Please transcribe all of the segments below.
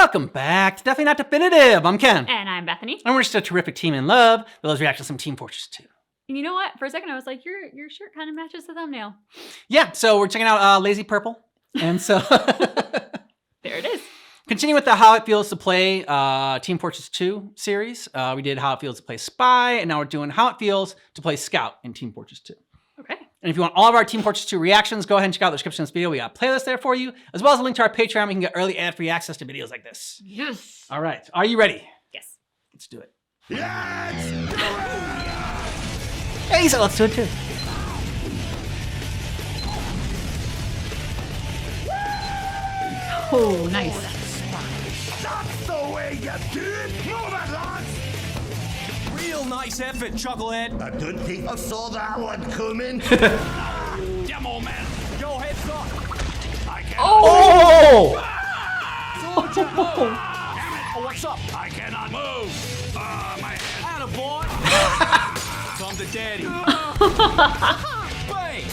Welcome back to Definitely Not Definitive. I'm Ken. And I'm Bethany. And we're just a terrific team in love. Those reactions from Team Fortress 2. You know what? For a second, I was like, your shirt kind of matches the thumbnail. Yeah, so we're checking out Lazy Purple. And so... There it is. Continue with the How It Feels to Play Team Fortress 2 series. We did How It Feels to Play Spy, and now we're doing How It Feels to Play Scout in Team Fortress 2. Okay. And if you want all of our Team Fortress 2 reactions, go ahead and check out the description of this video. We got a playlist there for you, as well as a link to our Patreon where you can get early ad-free access to videos like this. Yes. All right. Are you ready? Yes. Let's do it. Yes! Hey, so let's do it too. Oh, nice. That's the way you do it! Move it, lads! Real nice effort, Chucklehead. I don't think I saw that one coming. Come on, man. Your head's up. I can't. Oh! Soldier, move. Damn it. Oh, what's up? I cannot move. My head. Attaboy. Come to daddy. Wait.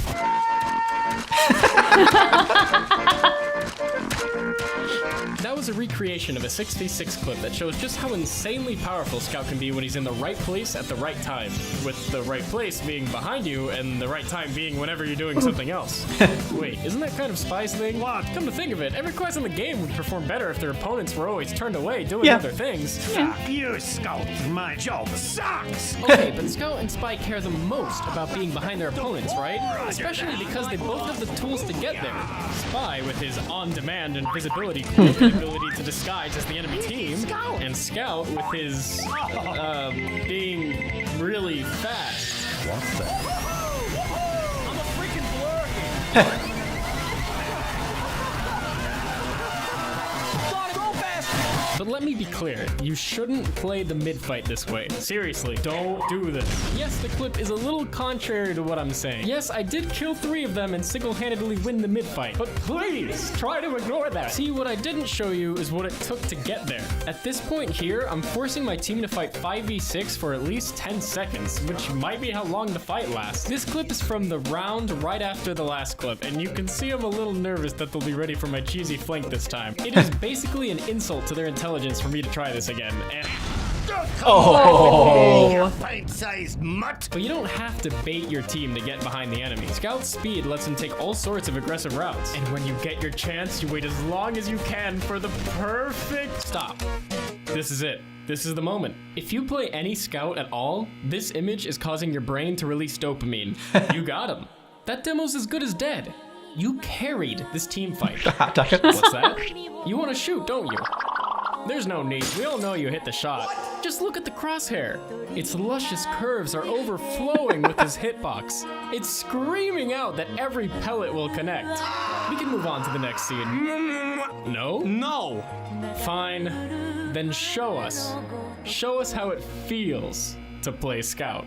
That was a recreation of a 6v6 clip that shows just how insanely powerful Scout can be when he's in the right place at the right time, with the right place being behind you and the right time being whenever you're doing something else. Wait, isn't that kind of Spy's thing? What? Come to think of it, every class in the game would perform better if their opponents were always turned away doing other things. Fuck you, Scout. My job sucks. Okay, but Scout and Spy care the most about being behind their opponents, right? Especially because they both have the tools to get there. Spy with his on-demand invisibility and ability to disguise as the enemy team, and Scout with his, being really fast. What's that? I'm a freaking blur. Go fast. But let me be clear, you shouldn't play the mid-fight this way. Seriously, don't do this. Yes, the clip is a little contrary to what I'm saying. Yes, I did kill 3 of them and single-handedly win the mid-fight, but please, try to ignore that. See, what I didn't show you is what it took to get there. At this point here, I'm forcing my team to fight 5v6 for at least 10 seconds, which might be how long the fight lasts. This clip is from the round right after the last clip, and you can see I'm a little nervous that they'll be ready for my cheesy flank this time. It is basically an insult to their intelligence for me to try this again, and You pint-sized mutt. but you don't have to bait your team to get behind the enemy. Scout's speed lets him take all sorts of aggressive routes, and when you get your chance, you wait as long as you can for the perfect stop. This is it. This is the moment. If you play any Scout at all, this image is causing your brain to release dopamine. You got him. That demo's as good as dead. You carried this team fight. What's that? You want to shoot, don't you? There's no need. We all know you hit the shot. Just look at the crosshair. Its luscious curves are overflowing with his hitbox. It's screaming out that every pellet will connect. We can move on to the next scene. No? No. Fine. Then show us. Show us how it feels to play Scout.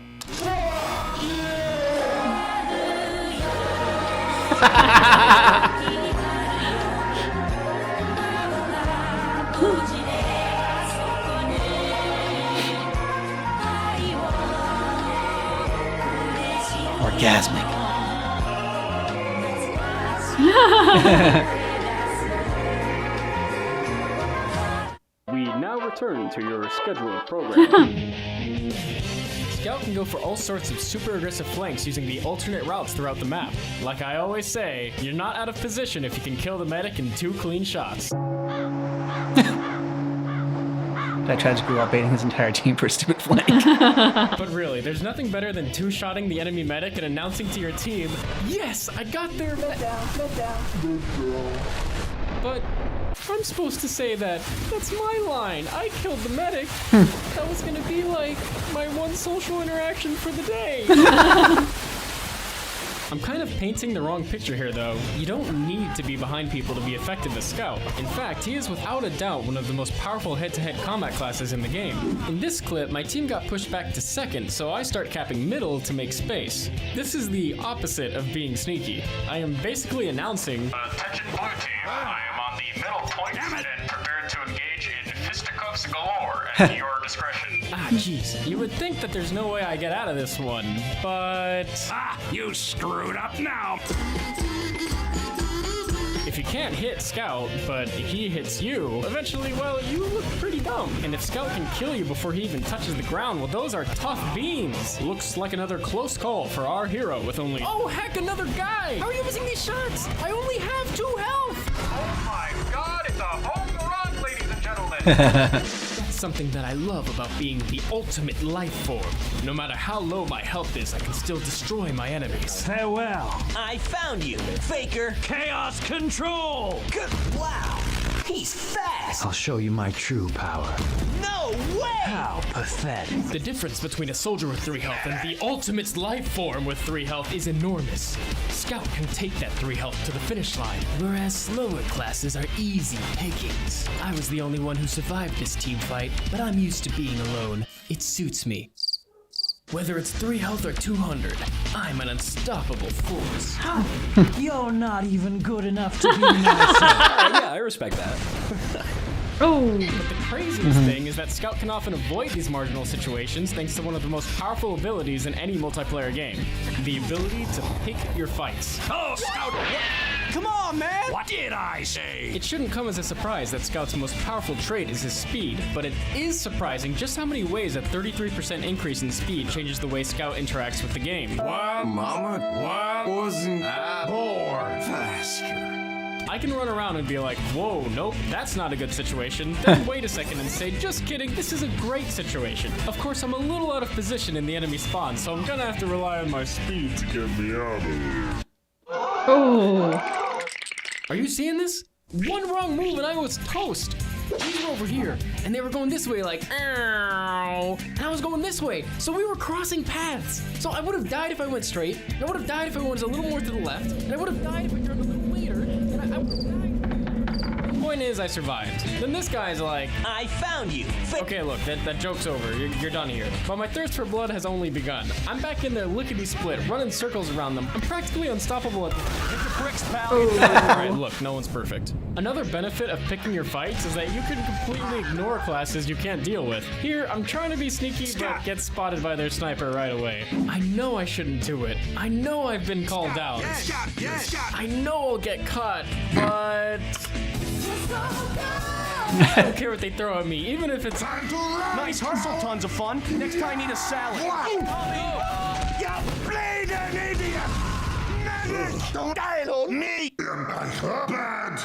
Orgasmic. We now return to your scheduled program. Scout can go for all sorts of super aggressive flanks using the alternate routes throughout the map. Like I always say, you're not out of position if you can kill the medic in 2 clean shots. That tragic while baiting his entire team for a stupid flank. But really, there's nothing better than 2-shotting the enemy medic and announcing to your team, "Yes, I got their med down. But I'm supposed to say that. That's my line. I killed the medic. That was gonna be like my one social interaction for the day." I'm kind of painting the wrong picture here, though. You don't need to be behind people to be effective as Scout. In fact, he is without a doubt one of the most powerful head-to-head combat classes in the game. In this clip, my team got pushed back to second, so I start capping middle to make space. This is the opposite of being sneaky. I am basically announcing, Attention blue team, I am on the middle point and prepared to engage in fisticuffs galore at your discretion. jeez. You would think that there's no way I get out of this one, but... You screwed up now. If If you can't hit Scout, but he hits you, eventually, well, you look pretty dumb. And if Scout can kill you before he even touches the ground, well, those are tough beans. Looks like another close call for our hero with only... Oh, heck, another guy! How are you missing these shots? I only have 2 health! Oh my god, it's a home run, ladies and gentlemen! That's something that I love about being the ultimate life form. No matter how low my health is, I can still destroy my enemies. Farewell. I found you, Faker. Chaos control. Good. Wow. He's fast. I'll show you my true power. No way. How pathetic. The difference between a soldier with 3 health and the ultimate life form with 3 health is enormous. Scout can take that 3 health to the finish line, whereas slower classes are easy pickings. I was the only one who survived this team fight, but I'm used to being alone. It suits me. Whether it's 3 health or 200, I'm an unstoppable force. You're not even good enough to be nice. Yeah, I respect that. Oh. But the craziest thing is that Scout can often avoid these marginal situations thanks to one of the most powerful abilities in any multiplayer game. The ability to pick your fights. Hello, Scout. Come on, man. What did I say? It shouldn't come as a surprise that Scout's most powerful trait is his speed, but it is surprising just how many ways a 33% increase in speed changes the way Scout interacts with the game. Why, Mama? Why wasn't I born faster? I can run around and be like, whoa, nope, that's not a good situation. Then wait a second and say, just kidding, this is a great situation. Of course, I'm a little out of position in the enemy spawn, so I'm gonna have to rely on my speed to get me out of here. Oh. Are you seeing this? One wrong move and I was toast. We were over here, and they were going this way like, ow, and I was going this way. So we were crossing paths. So I would have died if I went straight, and I would have died if I went a little more to the left, and I would have died if I turned a little later, and I would have died. Point is, I survived. Then this guy's like, I found you. okay, look, that joke's over. You're done here. But my thirst for blood has only begun. I'm back in there lickety-split, running circles around them. I'm practically unstoppable at Bricks, pal. Alright, look, no one's perfect. Another benefit of picking your fights is that you can completely ignore classes you can't deal with. Here, I'm trying to be sneaky, but get spotted by their sniper right away. I know I shouldn't do it. I know I've been called out. I know I'll get caught, but... I don't care what they throw at me, even if it's... Nice hustle, tons of fun. Next time I need a salad. You bleeding idiot! Medic, don't dial on me! Bad.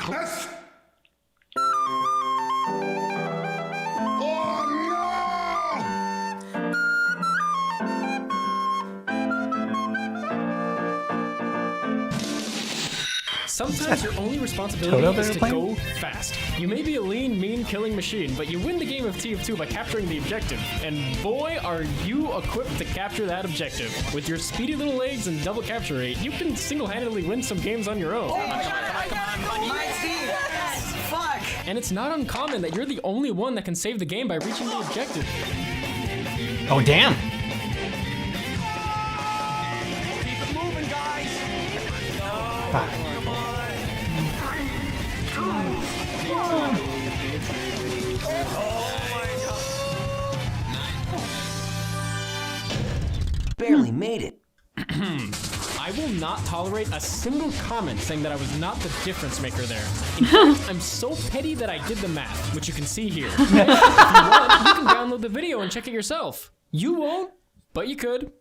Sometimes your only responsibility is to go fast. You may be a lean, mean killing machine, but you win the game of TF2 by capturing the objective. And boy, are you equipped to capture that objective. With your speedy little legs and double capture rate, you can single-handedly win some games on your own. And it's not uncommon that you're the only one that can save the game by reaching the objective. Oh, damn. Keep it moving, guys. Barely made it. I will not tolerate a single comment saying that I was not the difference maker there. In fact, I'm so petty that I did the math, which you can see here. If you want, you can download the video and check it yourself. You won't, but you could.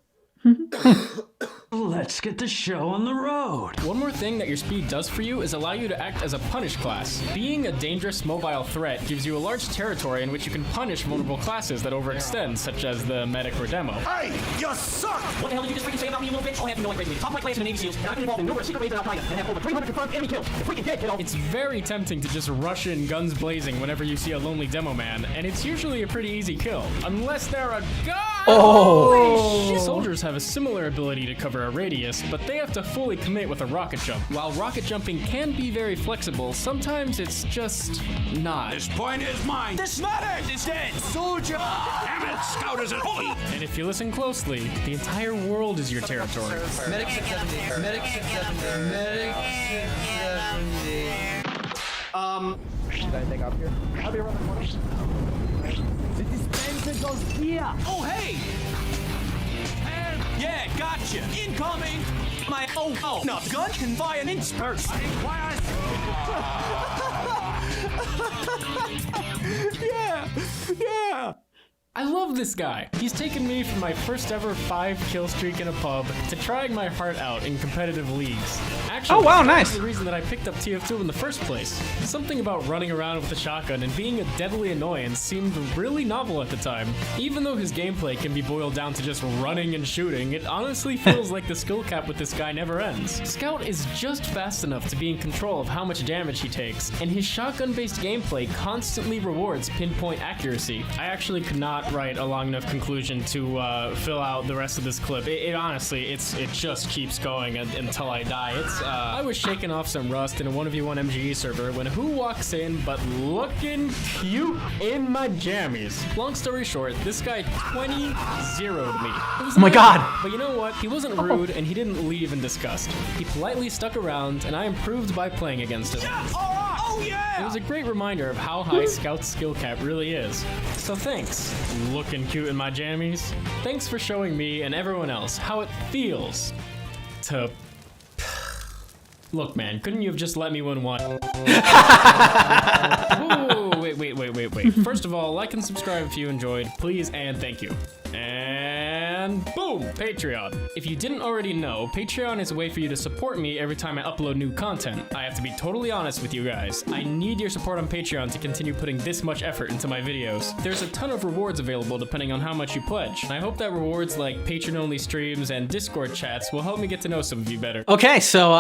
Let's get the show on the road. One more thing that your speed does for you is allow you to act as a punish class. Being a dangerous mobile threat gives you a large territory in which you can punish vulnerable classes that overextend, such as the medic or demo. Hey, you suck! What the hell did you just freaking say about me, you little bitch? All I have to know is top flight class in the Navy SEALs, and I've been involved in numerous secret raids in Al Qaeda, and have over 300 confirmed enemy kills. You're freaking dead, kiddo. It's very tempting to just rush in guns blazing whenever you see a lonely demo man, and it's usually a pretty easy kill. Unless they're a gun! Oh! Soldiers have a similar ability to cover a radius, but they have to fully commit with a rocket jump. While rocket jumping can be very flexible, sometimes it's just not. This point is mine. This medic is dead. Soldier! Damn it, Scout is a bully. And if you listen closely, the entire world is your territory. Medic 670. Medic 670. Medic 670. Should I take up here? I'll be around the corner. The dispenser goes here. Oh, hey! Yeah, gotcha. Incoming. My no gun can fire an inch burst. Yeah. I love this guy. He's taken me from my first ever 5-kill streak in a pub to trying my heart out in competitive leagues. Actually, Oh, wow, that's nice. the reason that I picked up TF2 in the first place. Something about running around with a shotgun and being a deadly annoyance seemed really novel at the time. Even though his gameplay can be boiled down to just running and shooting, it honestly feels like the skill cap with this guy never ends. Scout is just fast enough to be in control of how much damage he takes, and his shotgun-based gameplay constantly rewards pinpoint accuracy. I actually could not write a long enough conclusion to fill out the rest of this clip. It honestly, it just keeps going until I die. I was shaking off some rust in a 1v1 MGE server when who walks in but looking cute in my jammies. Long story short, this guy 20-0'd me. Oh my God. But you know what? He wasn't rude and he didn't leave in disgust. He politely stuck around and I improved by playing against him. Oh yeah. It was a great reminder of how high Scout's skill cap really is. So thanks, looking cute in my jammies. Thanks for showing me and everyone else how it feels to... Look, man, couldn't you have just let me win one? Whoa, wait. First of all, like and subscribe if you enjoyed, please and thank you. And boom, Patreon. If you didn't already know, Patreon is a way for you to support me every time I upload new content. I have to be totally honest with you guys. I need your support on Patreon to continue putting this much effort into my videos. There's a ton of rewards available depending on how much you pledge. And I hope that rewards like patron-only streams and Discord chats will help me get to know some of you better. Okay, so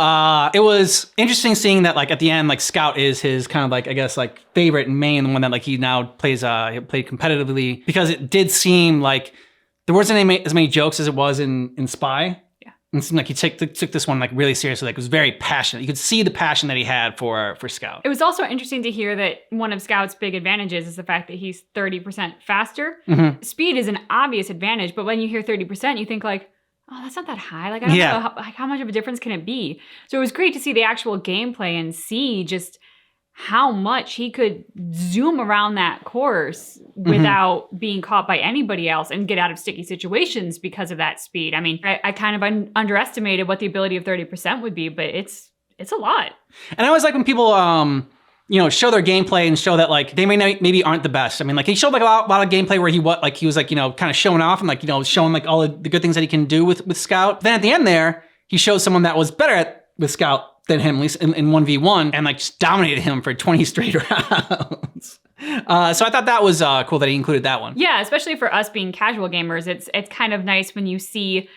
it was interesting seeing that like at the end, like Scout is his kind of like, I guess like favorite and main, the one that like he now plays, he played competitively, because it did seem like there wasn't as many jokes as it was in Spy. Yeah. And it seemed like he took this one like really seriously, like was very passionate. You could see the passion that he had for Scout. It was also interesting to hear that one of Scout's big advantages is the fact that he's 30% faster. Mm-hmm. Speed is an obvious advantage, but when you hear 30%, you think like, oh, that's not that high. Like, I don't know how much of a difference can it be? So it was great to see the actual gameplay and see just how much he could zoom around that course without being caught by anybody else and get out of sticky situations because of that speed. I mean, I kind of underestimated what the ability of 30% would be, but it's a lot. And I always like when people, you know, show their gameplay and show that like they maybe aren't the best. I mean, like he showed like a lot of gameplay where he was like, you know, kind of showing off and like, you know, showing like all the good things that he can do with Scout. Then at the end there, he showed someone that was better with Scout than him, at least in 1v1, and like just dominated him for 20 straight rounds. So I thought that was cool that he included that one. Yeah, especially for us being casual gamers, it's kind of nice when you see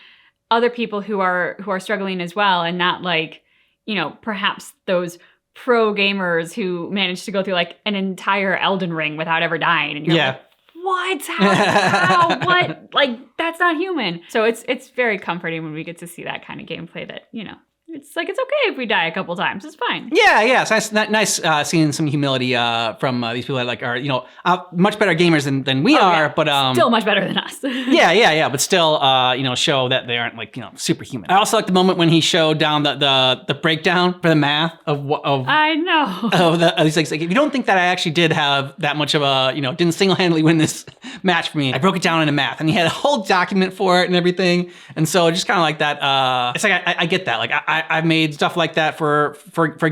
other people who are struggling as well, and not like, you know, perhaps those pro gamers who managed to go through like an entire Elden Ring without ever dying, and you're like, what? How? What? Like, that's not human. So it's very comforting when we get to see that kind of gameplay that, you know, it's like, it's okay if we die a couple times. It's fine. Yeah. It's nice seeing some humility from these people that like are, you know, much better gamers than we are, but still much better than us. yeah, but still, you know, show that they aren't like, you know, superhuman. I also like the moment when he showed down the breakdown for the math of I know. He's like, if you don't think that I actually did have that much of a, you know, didn't single-handedly win this match for me, I broke it down into math, and he had a whole document for it and everything. And so just kind of like that, it's like I get that. Like I've made stuff like that for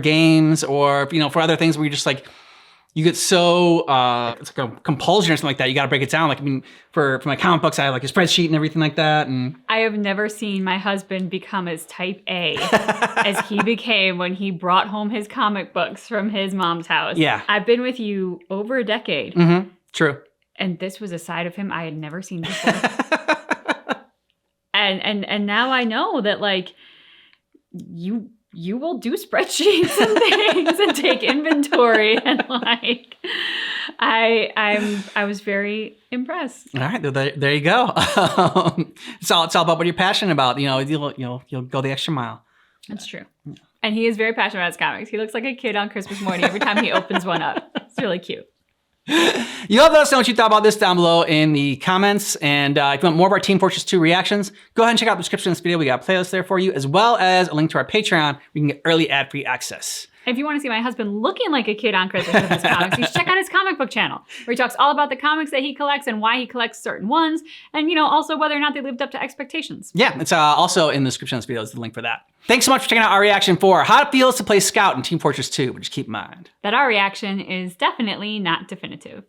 games, or, you know, for other things where you just like, you get so, it's like a compulsion or something like that. You got to break it down. Like, I mean, for my comic books, I have like a spreadsheet and everything like that. And I have never seen my husband become as type A as he became when he brought home his comic books from his mom's house. Yeah. I've been with you over a decade. Mm-hmm. True. And this was a side of him I had never seen before. and now I know that like, you will do spreadsheets and things and take inventory, and like I was very impressed. All right, there you go. It's all about what you're passionate about. You know, you'll go the extra mile. That's true. And he is very passionate about his comics. He looks like a kid on Christmas morning every time he opens one up. It's really cute. You let us know what you thought about this down below in the comments. And if you want more of our Team Fortress 2 reactions, go ahead and check out the description of this video. We got a playlist there for you, as well as a link to our Patreon where you can get early ad-free access. If you want to see my husband looking like a kid on Christmas with his comics, you should check out his comic book channel, where he talks all about the comics that he collects and why he collects certain ones, and also whether or not they lived up to expectations. Yeah, it's also in the description of this video is the link for that. Thanks so much for checking out our reaction for how it feels to play Scout in Team Fortress 2, but just keep in mind that our reaction is definitely not definitive.